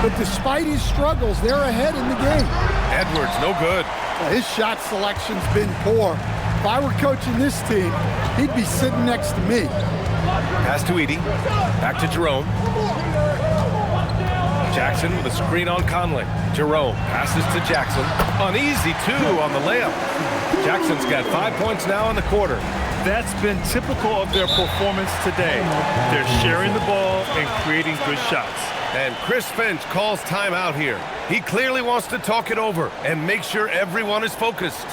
But despite his struggles, they're ahead in the game. Edwards, no good. Well, his shot selection's been poor. If I were coaching this team, he'd be sitting next to me. Pass to Edey. Back to Jerome. Jackson with a screen on Conley. Jerome passes to Jackson. An easy two on the layup. Jackson's got 5 points now in the quarter. That's been typical of their performance today. They're sharing the ball and creating good shots. And Chris Finch calls timeout here. He clearly wants to talk it over and make sure everyone is focused.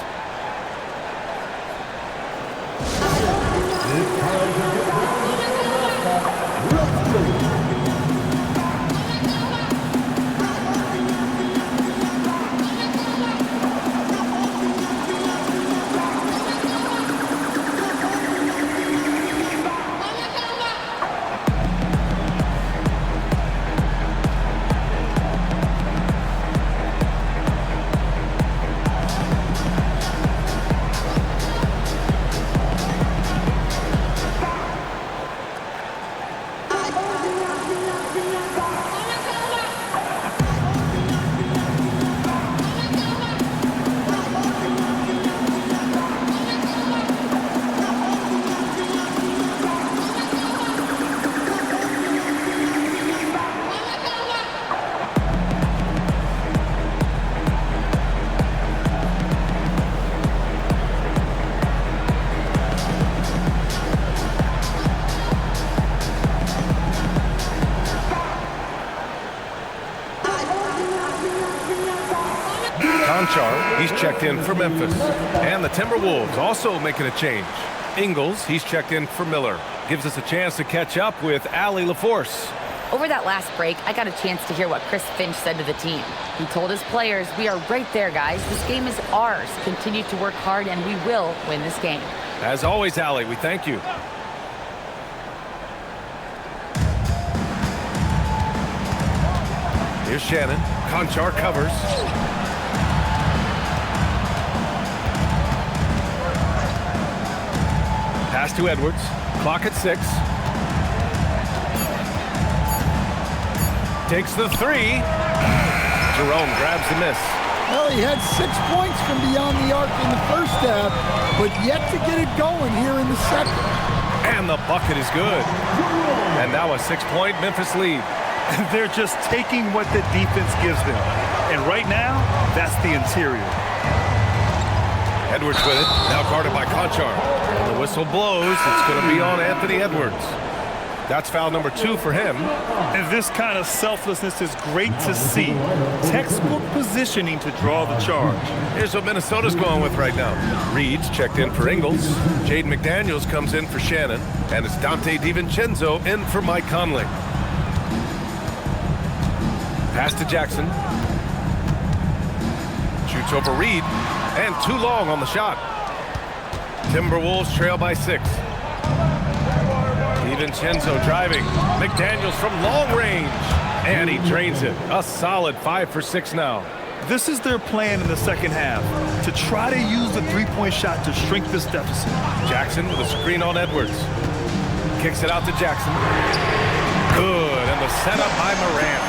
He's checked in for Memphis. And the Timberwolves also making a change. Ingles, he's checked in for Miller. Gives us a chance to catch up with Allie LaForce. Over that last break, I got a chance to hear what Chris Finch said to the team. He told his players, "We are right there, guys. This game is ours. Continue to work hard, and we will win this game." As always, Allie, we thank you. Here's Shannon. Conchar covers. Pass to Edwards. Clock at 6. Takes the three. Jerome grabs the miss. Well, he had 6 points from beyond the arc in the first half, but yet to get it going here in the second. And the bucket is good. And now a 6-point Memphis lead. They're just taking what the defense gives them. And right now, that's the interior. Edwards with it. Now guarded by Conchar. And the whistle blows. It's going to be on Anthony Edwards. That's foul number 2 for him. And this kind of selflessness is great to see. Textbook positioning to draw the charge. Here's what Minnesota's going with right now. Reed's checked in for Ingles. Jaden McDaniels comes in for Shannon. And it's Dante DiVincenzo in for Mike Conley. Pass to Jackson. Shoots over Reed. And too long on the shot. Timberwolves trail by 6. DiVincenzo driving. McDaniels from long range. And he drains it. A solid 5 for 6 now. This is their plan in the second half, to try to use the three-point shot to shrink this deficit. Jackson with a screen on Edwards. Kicks it out to Jackson. Good. And the setup by Morant.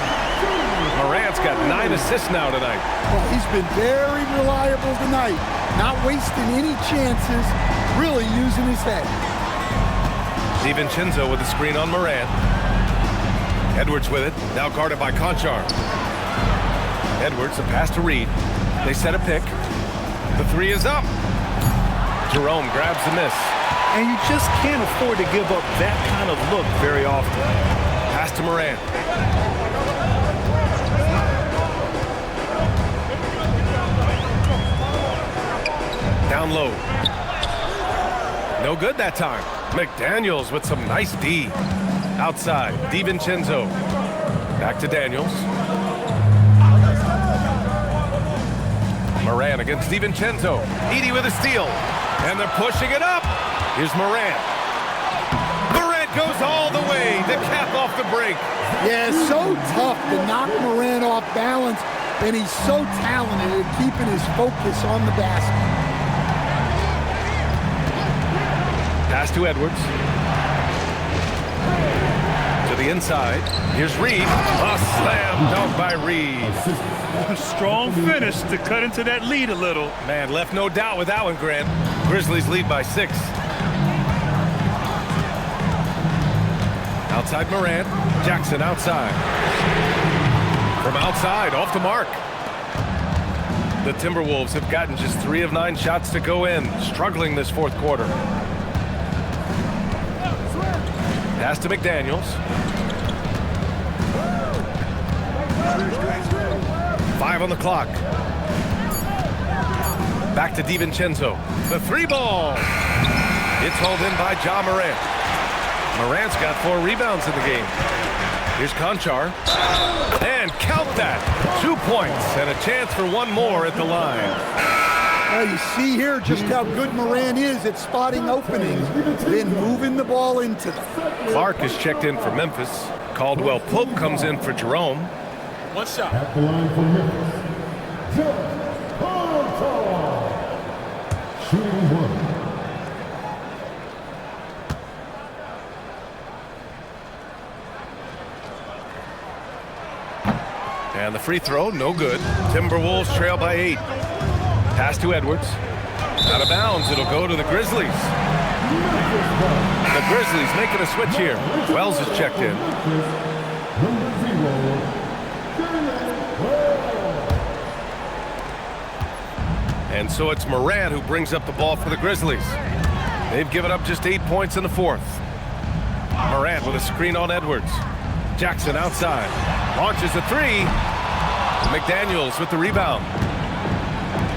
Morant's got 9 assists now tonight. Well, he's been very reliable tonight. Not wasting any chances, really using his head. DiVincenzo with the screen on Morant. Edwards with it, now guarded by Conchar. Edwards, a pass to Reed. They set a pick. The 3 is up. Jerome grabs the miss. And you just can't afford to give up that kind of look very often. Pass to Morant. Down low. No good that time. McDaniels with some nice D. Outside, DiVincenzo. Back to Daniels. Moran against DiVincenzo. Edie with a steal. And they're pushing it up. Here's Moran. Moran goes all the way to cap off the break. Yeah, so tough to knock Moran off balance, and he's so talented at keeping his focus on the basket. Pass to Edwards. To the inside. Here's Reed. A slam dunk by Reed. A strong finish to cut into that lead a little. Man, left no doubt with that one, Grant. Grizzlies lead by 6. Outside Moran. Jackson outside. From outside, off the mark. The Timberwolves have gotten just 3 of 9 shots to go in, struggling this fourth quarter. Pass to McDaniels. 5 on the clock. Back to DiVincenzo. The 3 ball. It's hauled in by Ja Morant. Morant's got 4 rebounds in the game. Here's Conchar. And count that. 2 points and a chance for 1 more at the line. Well, you see here just how good Moran is at spotting openings, then moving the ball into them. Clark is checked in for Memphis. Caldwell Pope comes in for Jerome. One shot. At the line for Memphis, shooting 1. And the free throw, no good. Timberwolves trail by 8. Pass to Edwards. Out of bounds, it'll go to the Grizzlies. The Grizzlies making a switch here. Wells is checked in. And so it's Moran who brings up the ball for the Grizzlies. They've given up just 8 points in the fourth. Moran with a screen on Edwards. Jackson outside. Launches a 3. McDaniels with the rebound.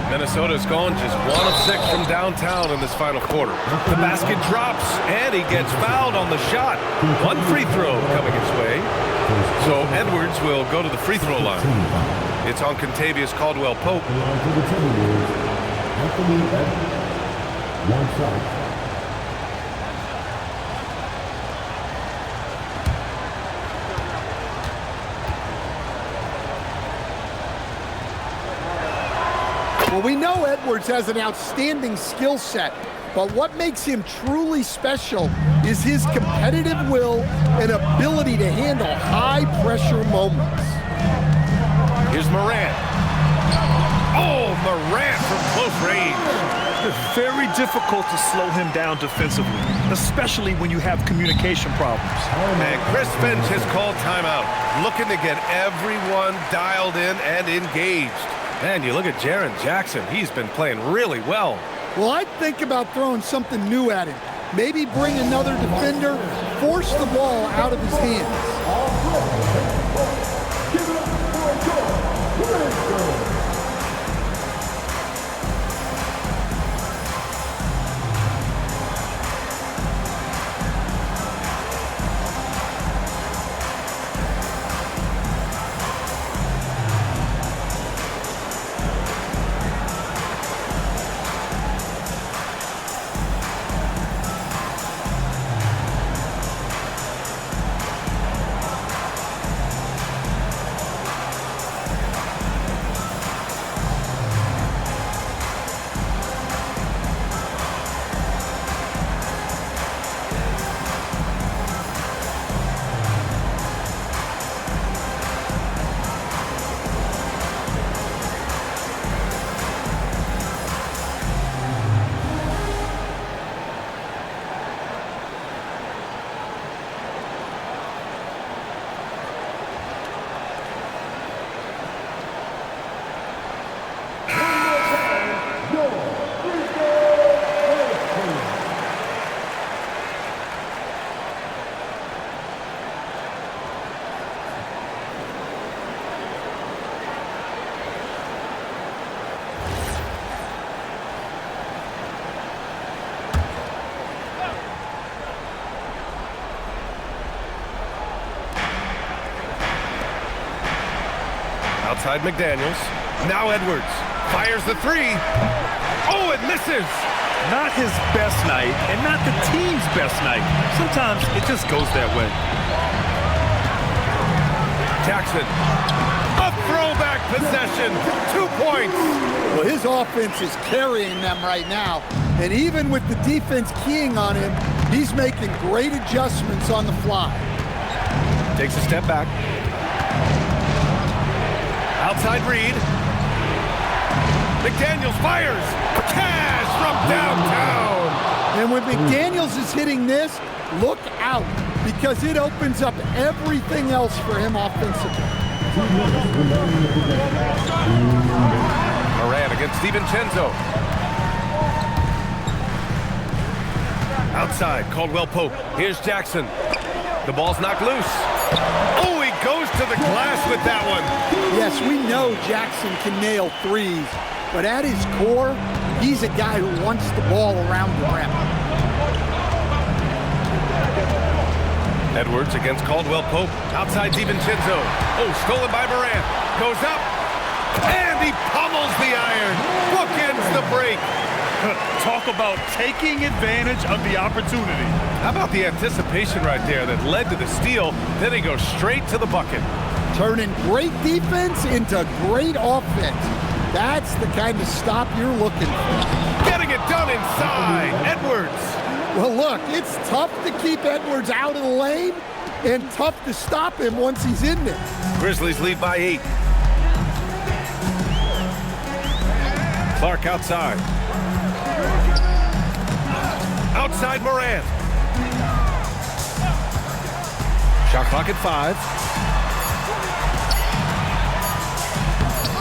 Minnesota's gone just 1 of 6 from downtown in this final quarter. The basket drops, and he gets fouled on the shot. 1 free throw coming his way. So Edwards will go to the free throw line. It's on Contavious Caldwell-Pope. One shot. Well, we know Edwards has an outstanding skill set, but what makes him truly special is his competitive will and ability to handle high-pressure moments. Here's Morant. Oh, Morant from close range. It's very difficult to slow him down defensively, especially when you have communication problems. And Chris Finch has called timeout, looking to get everyone dialed in and engaged. Man, you look at Jaren Jackson. He's been playing really well. Well, I'd think about throwing something new at him. Maybe bring another defender, force the ball out of his hands. Outside McDaniels. Now Edwards. Fires the three. Oh, it misses. Not his best night, and not the team's best night. Sometimes it just goes that way. Jackson. A throwback possession. 2 points. Well, his offense is carrying them right now. And even with the defense keying on him, he's making great adjustments on the fly. Takes a step back. Outside Reed. McDaniels fires. Cash from downtown. And when McDaniels is hitting this, look out, because it opens up everything else for him offensively. Moran against DiVincenzo. Outside, Caldwell Pope. Here's Jackson. The ball's knocked loose. Oh, he goes to the glass with that one. Yes, we know Jackson can nail threes, but at his core, he's a guy who wants the ball around the rim. Edwards against Caldwell Pope. Outside DiVincenzo. Oh, stolen by Moran. Goes up. And he pummels the iron. Bookends the break. Talk about taking advantage of the opportunity. How about the anticipation right there that led to the steal? Then he goes straight to the bucket. Turning great defense into great offense. That's the kind of stop you're looking for. Getting it done inside. Edwards. Well, look, it's tough to keep Edwards out of the lane and tough to stop him once he's in there. Grizzlies lead by 8. Clark outside. Outside Moran. Shot clock at 5.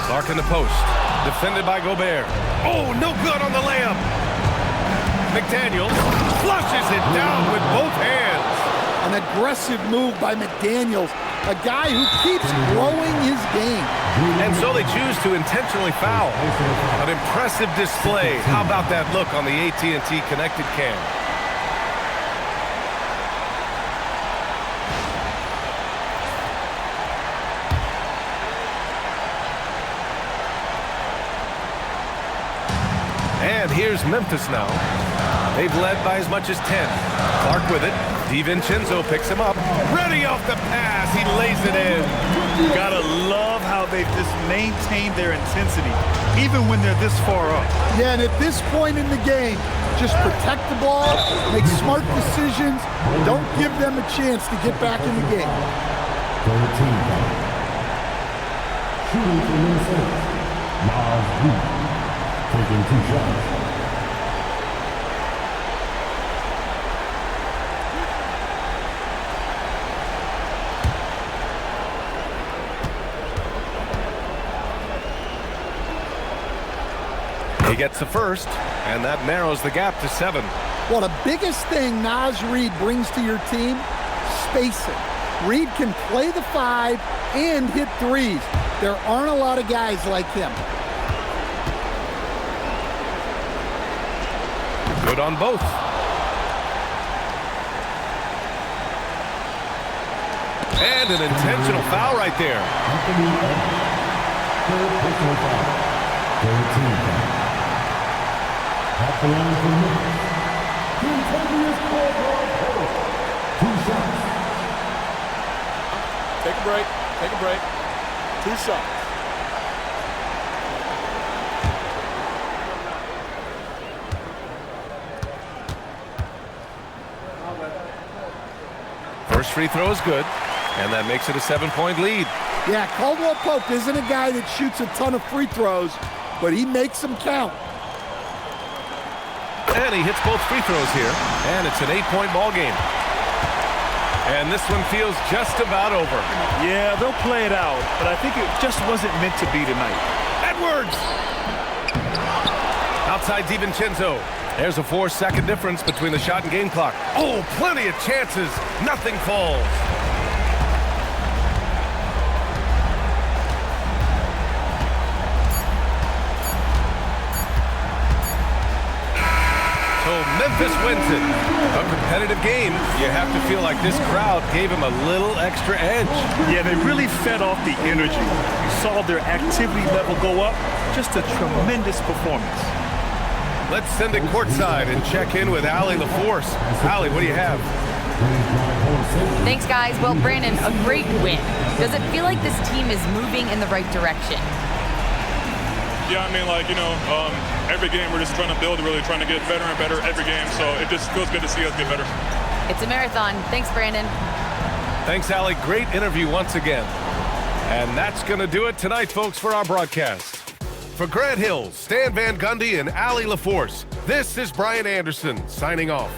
Clark in the post. Defended by Gobert. Oh, no good on the layup. McDaniels flushes it down with both hands. An aggressive move by McDaniels, a guy who keeps growing his game. And so they choose to intentionally foul. An impressive display. How about that look on the AT&T connected cam? And here's Memphis now. They've led by as much as 10. Clark with it. DiVincenzo picks him up. Ready off the pass. He lays it in. Gotta love how they've just maintained their intensity, even when they're this far up. Yeah, and at this point in the game, just protect the ball, make smart decisions, don't give them a chance to get back in the game. Shooting for Minnesota, Miles Reed, taking 2 shots. He gets the first, and that narrows the gap to 7. Well, the biggest thing Naz Reid brings to your team, spacing. Reid can play the 5 and hit threes. There aren't a lot of guys like him. Good on both. And an intentional foul right there. Third personal foul. Third team foul. At the line for Memphis. Quintavious Caldwell-Pope. 2 shots. Take a break. Take a break. 2 shots. First free throw is good, and that makes it a 7-point lead. Yeah, Caldwell Pope isn't a guy that shoots a ton of free throws, but he makes them count. And he hits both free throws here, and it's an 8-point ball game. And this one feels just about over. Yeah, they'll play it out, but I think it just wasn't meant to be tonight. Edwards! Outside DiVincenzo. There's a 4-second difference between the shot and game clock. Oh, plenty of chances. Nothing falls. Memphis wins it. A competitive game. You have to feel like this crowd gave him a little extra edge. Yeah, they really fed off the energy. You saw their activity level go up. Just a tremendous performance. Let's send it courtside and check in with Allie LaForce. Allie, what do you have? Thanks, guys. Well, Brandon, a great win. Does it feel like this team is moving in the right direction? Yeah, I mean, every game we're just trying to build, really trying to get better and better every game. So it just feels good to see us get better. It's a marathon. Thanks, Brandon. Thanks, Allie. Great interview once again. And that's going to do it tonight, folks, for our broadcast. For Grant Hill, Stan Van Gundy, and Allie LaForce, this is Brian Anderson signing off.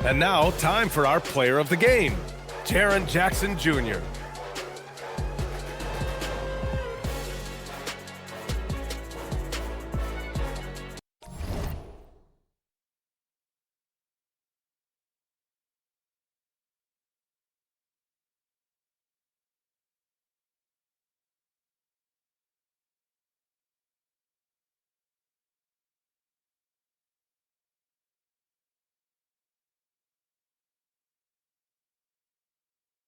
And now, time for our player of the game, Jaren Jackson Jr.